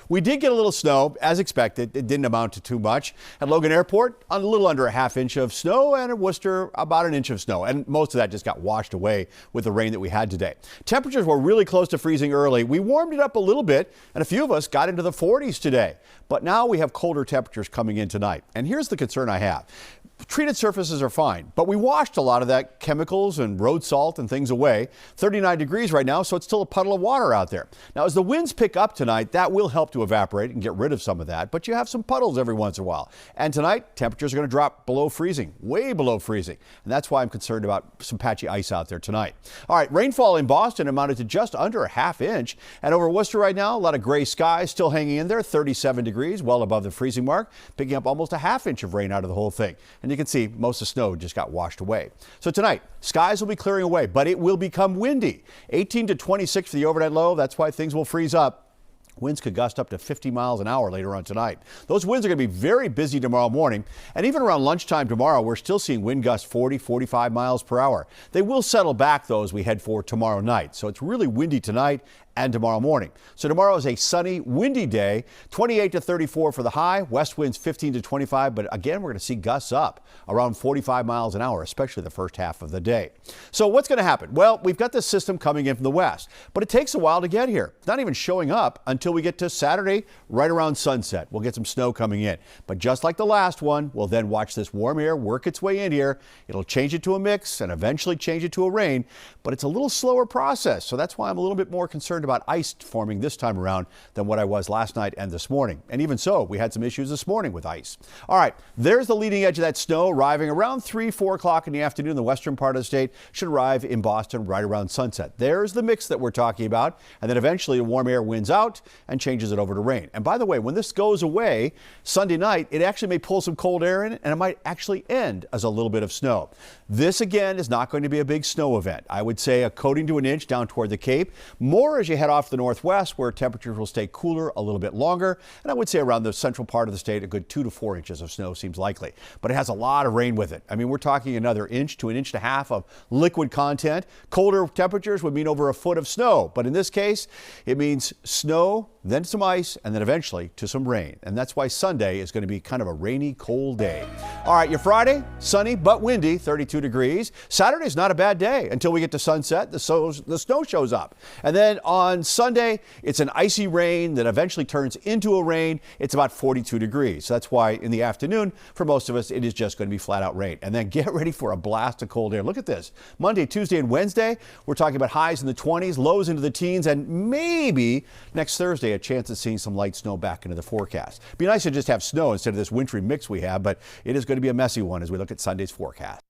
We did get a little snow, as expected. It didn't amount to too much. At Logan Airport, a little under a half inch of snow, and at Worcester, about an inch of snow. And most of that just got washed away with the rain that we had today. Temperatures were really close to freezing early. We warmed it up a little bit, and a few of us got into the 40s today. But now we have colder temperatures coming in tonight. And here's the concern I have. Treated surfaces are fine, but we washed a lot of that chemicals and road salt and things away. 39 degrees right now, so it's still a puddle of water out there. Now, as the winds pick up tonight, that will help to evaporate and get rid of some of that, but you have some puddles every once in a while. And tonight, temperatures are going to drop below freezing, way below freezing. And that's why I'm concerned about some patchy ice out there tonight. All right, rainfall in Boston amounted to just under a half inch. And over Worcester right now, a lot of gray skies still hanging in there, 37 degrees, well above the freezing mark, picking up almost a half inch of rain out of the whole thing. And you can see most of the snow just got washed away. So tonight, skies will be clearing away, but it will become windy. 18 to 26 for the overnight low. That's why things will freeze up. Winds could gust up to 50 miles an hour later on tonight. Those winds are going to be very busy tomorrow morning. And even around lunchtime tomorrow, we're still seeing wind gusts 40, 45 miles per hour. They will settle back, though, as we head for tomorrow night. So it's really windy tonight and tomorrow morning. So tomorrow is a sunny, windy day, 28 to 34 for the high, west winds 15 to 25. But again, we're going to see gusts up around 45 miles an hour, especially the first half of the day. So what's going to happen? Well, we've got this system coming in from the west, but it takes a while to get here. It's not even showing up until we get to Saturday, right around sunset. We'll get some snow coming in. But just like the last one, we'll then watch this warm air work its way in here. It'll change it to a mix and eventually change it to a rain, but it's a little slower process. So that's why I'm a little bit more concerned about ice forming this time around than what I was last night and this morning. And even so, we had some issues this morning with ice. All right, there's the leading edge of that snow arriving around 3, 4 o'clock in the afternoon. The western part of the state should arrive in Boston right around sunset. There's the mix that we're talking about. And then eventually the warm air wins out and changes it over to rain. And by the way, when this goes away Sunday night, it actually may pull some cold air in and it might actually end as a little bit of snow. This again is not going to be a big snow event. I would say a coating to an inch down toward the Cape. More as you head off the northwest, where temperatures will stay cooler a little bit longer. And I would say around the central part of the state, a good 2 to 4 inches of snow seems likely. But it has a lot of rain with it. I mean, we're talking another inch to an inch and a half of liquid content. Colder temperatures would mean over a foot of snow. But in this case, it means snow, then some ice, and then eventually to some rain. And that's why Sunday is going to be kind of a rainy, cold day. All right, your Friday, sunny but windy, 32 degrees. Saturday's not a bad day until we get to sunset. The snow shows up. And then on Sunday, it's an icy rain that eventually turns into a rain. It's about 42 degrees. So that's why in the afternoon, for most of us, it is just going to be flat out rain. And then get ready for a blast of cold air. Look at this. Monday, Tuesday, and Wednesday, we're talking about highs in the 20s, lows into the teens, and maybe next Thursday, a chance of seeing some light snow back into the forecast. It'd be nice to just have snow instead of this wintry mix we have, but it is going to be a messy one as we look at Sunday's forecast.